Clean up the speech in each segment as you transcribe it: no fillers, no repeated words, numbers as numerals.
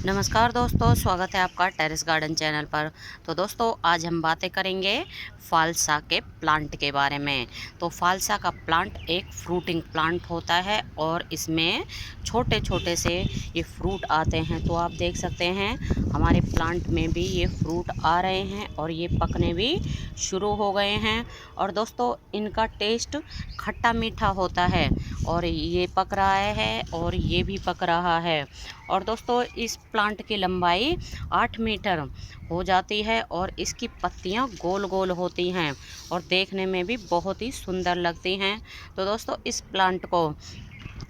नमस्कार दोस्तों, स्वागत है आपका टेरेस गार्डन चैनल पर। तो दोस्तों आज हम बातें करेंगे फालसा के प्लांट के बारे में। तो फालसा का प्लांट एक फ्रूटिंग प्लांट होता है और इसमें छोटे छोटे से ये फ्रूट आते हैं। तो आप देख सकते हैं हमारे प्लांट में भी ये फ्रूट आ रहे हैं और ये पकने भी शुरू हो गए हैं। और दोस्तों इनका टेस्ट खट्टा मीठा होता है और ये पक रहा है और ये भी पक रहा है। और दोस्तों इस प्लांट की लंबाई 8 मीटर हो जाती है और इसकी पत्तियां गोल गोल होती हैं और देखने में भी बहुत ही सुंदर लगती हैं। तो दोस्तों इस प्लांट को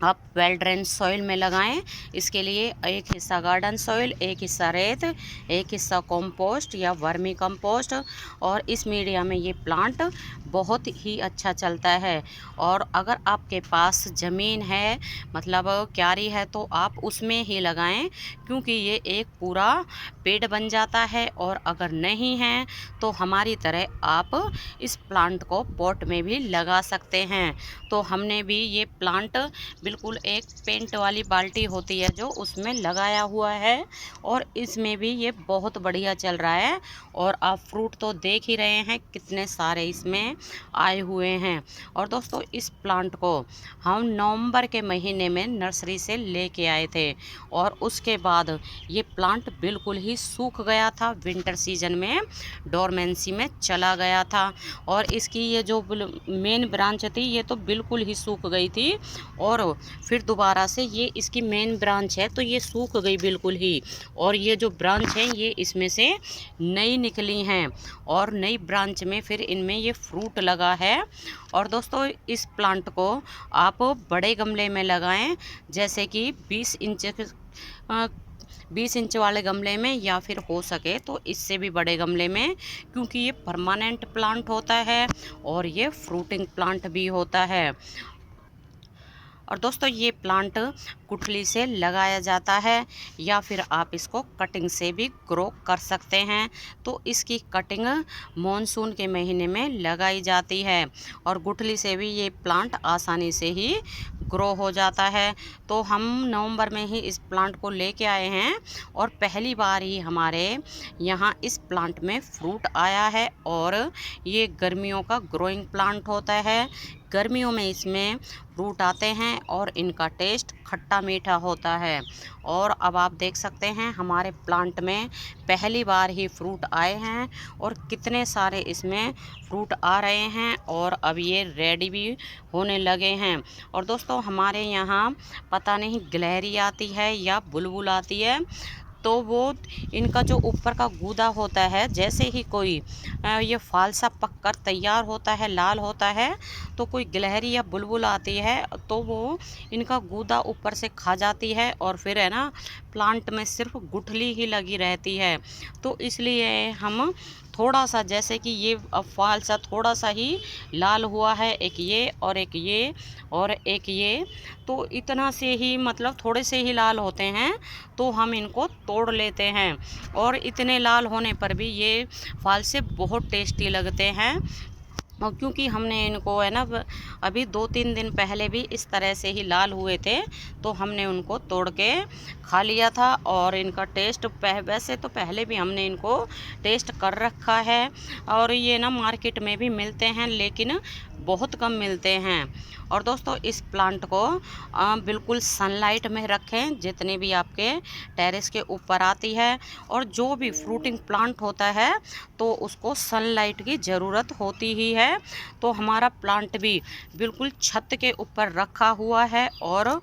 आप वेल ड्रेन सॉइल में लगाएं। इसके लिए एक हिस्सा गार्डन सॉइल, एक हिस्सा रेत, एक हिस्सा कंपोस्ट या वर्मी कंपोस्ट। और इस मीडिया में ये प्लांट बहुत ही अच्छा चलता है। और अगर आपके पास ज़मीन है, मतलब क्यारी है, तो आप उसमें ही लगाएं क्योंकि ये एक पूरा पेड़ बन जाता है। और अगर नहीं है तो हमारी तरह आप इस प्लांट को पॉट में भी लगा सकते हैं। तो हमने भी ये प्लांट बिल्कुल एक पेंट वाली बाल्टी होती है जो उसमें लगाया हुआ है और इसमें भी ये बहुत बढ़िया चल रहा है। और आप फ्रूट तो देख ही रहे हैं कितने सारे इसमें आए हुए हैं। और दोस्तों इस प्लांट को हम नवंबर के महीने में नर्सरी से लेके आए थे और उसके बाद ये प्लांट बिल्कुल ही सूख गया था। विंटर सीजन में डोरमेंसी में चला गया था और इसकी ये जो मेन ब्रांच थी ये तो बिल्कुल ही सूख गई थी। और फिर दोबारा से ये इसकी मेन ब्रांच है तो ये सूख गई बिल्कुल ही। और ये जो ब्रांच है ये इसमें से नई निकली हैं और नई ब्रांच में फिर इनमें ये फ्रूट लगा है। और दोस्तों इस प्लांट को आप बड़े गमले में लगाएं, जैसे कि 20 इंच वाले गमले में या फिर हो सके तो इससे भी बड़े गमले में, क्योंकि ये परमानेंट प्लांट होता है और ये फ्रूटिंग प्लांट भी होता है। और दोस्तों ये प्लांट गुठली से लगाया जाता है या फिर आप इसको कटिंग से भी ग्रो कर सकते हैं। तो इसकी कटिंग मॉनसून के महीने में लगाई जाती है और गुठली से भी ये प्लांट आसानी से ही ग्रो हो जाता है। तो हम नवंबर में ही इस प्लांट को लेके आए हैं और पहली बार ही हमारे यहाँ इस प्लांट में फ्रूट आया है। और ये गर्मियों का ग्रोइंग प्लांट होता है, गर्मियों में इसमें फ्रूट आते हैं और इनका टेस्ट खट्टा मीठा होता है। और अब आप देख सकते हैं हमारे प्लांट में पहली बार ही फ्रूट आए हैं और कितने सारे इसमें फ्रूट आ रहे हैं और अब ये रेडी भी होने लगे हैं। और दोस्तों हमारे यहाँ पता नहीं गिलहरी आती है या बुलबुल आती है, तो वो इनका जो ऊपर का गूदा होता है, जैसे ही कोई ये फालसा पककर तैयार होता है, लाल होता है, तो कोई गिलहरी या बुलबुल आती है तो वो इनका गूदा ऊपर से खा जाती है और फिर है ना प्लांट में सिर्फ गुठली ही लगी रहती है। तो इसलिए हम थोड़ा सा, जैसे कि ये अब फालसा थोड़ा सा ही लाल हुआ है, एक ये और एक ये और एक ये, तो इतना से ही, मतलब थोड़े से ही लाल होते हैं तो हम इनको तोड़ लेते हैं। और इतने लाल होने पर भी ये फालसे बहुत टेस्टी लगते हैं। और क्योंकि हमने इनको है ना अभी 2-3 दिन पहले भी इस तरह से ही लाल हुए थे तो हमने उनको तोड़ के खा लिया था। और इनका टेस्ट वैसे तो पहले भी हमने इनको टेस्ट कर रखा है और ये ना मार्केट में भी मिलते हैं लेकिन बहुत कम मिलते हैं। और दोस्तों इस प्लांट को बिल्कुल सनलाइट में रखें जितने भी आपके टेरेस के ऊपर आती है। और जो भी फ्रूटिंग प्लांट होता है तो उसको सनलाइट की ज़रूरत होती ही है। तो हमारा प्लांट भी बिल्कुल छत के ऊपर रखा हुआ है और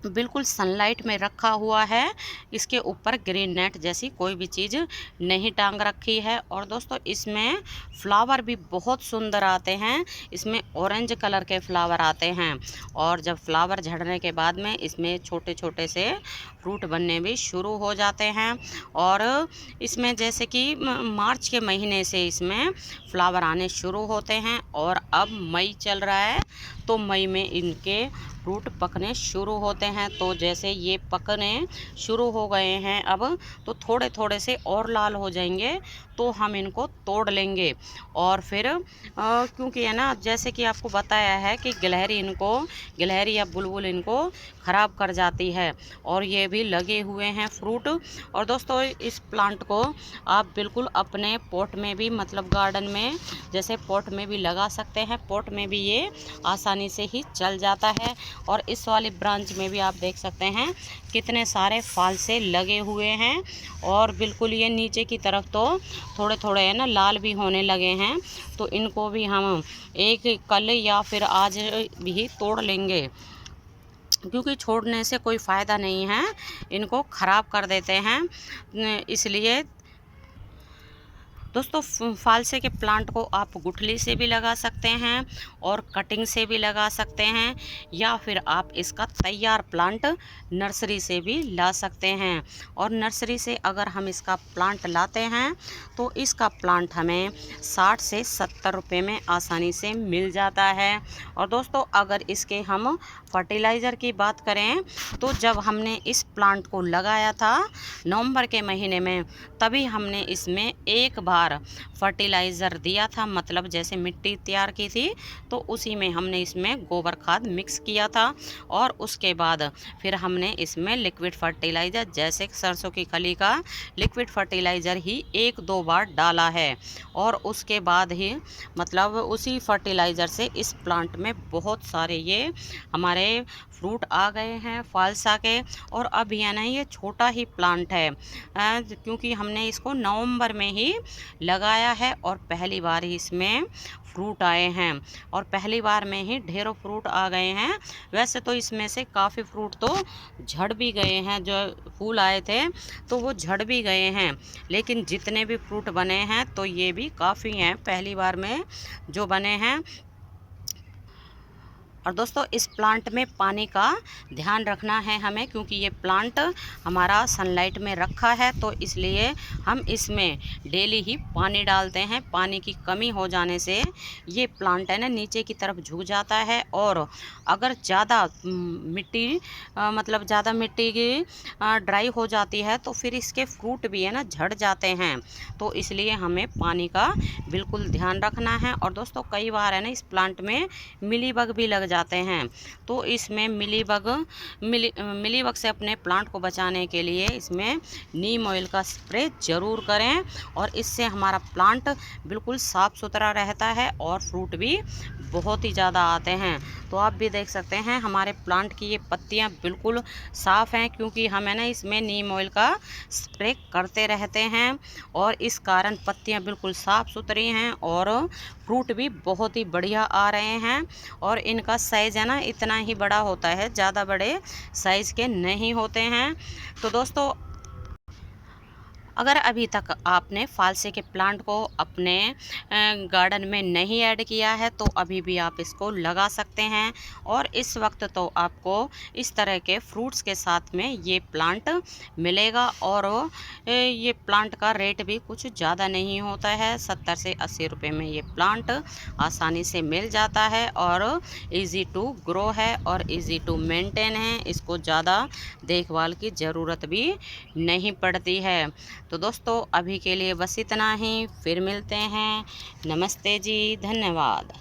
बिल्कुल सनलाइट में रखा हुआ है। इसके ऊपर ग्रीन नेट जैसी कोई भी चीज़ नहीं टांग रखी है। और दोस्तों इसमें फ्लावर भी बहुत सुंदर आते हैं, इसमें ऑरेंज कलर के फ्लावर आते हैं। और जब फ्लावर झड़ने के बाद में इसमें छोटे छोटे से फ्रूट बनने भी शुरू हो जाते हैं। और इसमें जैसे कि मार्च के महीने से इसमें फ्लावर आने शुरू होते हैं और अब मई चल रहा है तो मई में इनके फ्रूट पकने शुरू होते हैं। तो जैसे ये पकने शुरू हो गए हैं अब, तो थोड़े थोड़े से और लाल हो जाएंगे तो हम इनको तोड़ लेंगे। और फिर क्योंकि है ना, जैसे कि आपको बताया है कि गिलहरी या बुलबुल इनको ख़राब कर जाती है और ये भी लगे हुए हैं फ्रूट। और दोस्तों इस प्लांट को आप बिल्कुल अपने पॉट में भी, मतलब गार्डन में जैसे पॉट में भी लगा सकते हैं। पॉट में भी ये आसानी से ही चल जाता है। और इस वाली ब्रांच में भी आप देख सकते हैं कितने सारे फल से लगे हुए हैं। और बिल्कुल ये नीचे की तरफ तो थोड़े थोड़े है ना लाल भी होने लगे हैं। तो इनको भी हम एक कल या फिर आज भी तोड़ लेंगे, क्योंकि छोड़ने से कोई फ़ायदा नहीं है, इनको ख़राब कर देते हैं। इसलिए दोस्तों फालसे के प्लांट को आप गुठली से भी लगा सकते हैं और कटिंग से भी लगा सकते हैं, या फिर आप इसका तैयार प्लांट नर्सरी से भी ला सकते हैं। और नर्सरी से अगर हम इसका प्लांट लाते हैं तो इसका प्लांट हमें 60 से 70 रुपये में आसानी से मिल जाता है। और दोस्तों अगर इसके हम फर्टिलाइज़र की बात करें तो जब हमने इस प्लांट को लगाया था नवंबर के महीने में, तभी हमने इसमें एक बार फर्टिलाइज़र दिया था, मतलब जैसे मिट्टी तैयार की थी तो उसी में हमने इसमें गोबर खाद मिक्स किया था। और उसके बाद फिर हमने इसमें लिक्विड फर्टिलाइज़र जैसे सरसों की खली का लिक्विड फर्टिलाइज़र ही 1-2 बार डाला है। और उसके बाद ही मतलब उसी फर्टिलाइज़र से इस प्लांट में बहुत सारे ये हमारे फ्रूट आ गए हैं फालसा के। और अब है ना ये छोटा ही प्लांट है, क्योंकि हमने इसको नवंबर में ही लगाया है और पहली बार ही इसमें फ्रूट आए हैं। और पहली बार में ही ढेरों फ्रूट आ गए हैं। वैसे तो इसमें से काफ़ी फ्रूट तो झड़ भी गए हैं, जो फूल आए थे तो वो झड़ भी गए हैं, लेकिन जितने भी फ्रूट बने हैं तो ये भी काफ़ी हैं पहली बार में जो बने हैं। और दोस्तों इस प्लांट में पानी का ध्यान रखना है हमें, क्योंकि ये प्लांट हमारा सनलाइट में रखा है तो इसलिए हम इसमें डेली ही पानी डालते हैं। पानी की कमी हो जाने से ये प्लांट है ना नीचे की तरफ झुक जाता है। और अगर ज़्यादा मिट्टी मतलब ज़्यादा मिट्टी की ड्राई हो जाती है तो फिर इसके फ्रूट भी है ना झड़ जाते हैं। तो इसलिए हमें पानी का बिल्कुल ध्यान रखना है। और दोस्तों कई बार है ना इस प्लांट में मिलीबग भी लग जाते हैं, तो इसमें मिलीबग से अपने प्लांट को बचाने के लिए इसमें नीम ऑयल का स्प्रे ज़रूर करें। और इससे हमारा प्लांट बिल्कुल साफ़ सुथरा रहता है और फ्रूट भी बहुत ही ज़्यादा आते हैं। तो आप भी देख सकते हैं हमारे प्लांट की ये पत्तियां बिल्कुल साफ़ हैं, क्योंकि हम है ना इसमें नीम ऑयल का स्प्रे करते रहते हैं। और इस कारण पत्तियां बिल्कुल साफ़ सुथरी हैं और फ्रूट भी बहुत ही बढ़िया आ रहे हैं। और इनका साइज़ है ना इतना ही बड़ा होता है, ज़्यादा बड़े साइज़ के नहीं होते हैं। तो दोस्तों अगर अभी तक आपने फालसे के प्लांट को अपने गार्डन में नहीं ऐड किया है तो अभी भी आप इसको लगा सकते हैं। और इस वक्त तो आपको इस तरह के फ्रूट्स के साथ में ये प्लांट मिलेगा। और ये प्लांट का रेट भी कुछ ज़्यादा नहीं होता है, 70 से 80 रुपये में ये प्लांट आसानी से मिल जाता है। और इजी टू ग्रो है और इजी टू मेंटेन है, इसको ज़्यादा देखभाल की ज़रूरत भी नहीं पड़ती है। तो दोस्तों अभी के लिए बस इतना ही, फिर मिलते हैं। नमस्ते जी, धन्यवाद।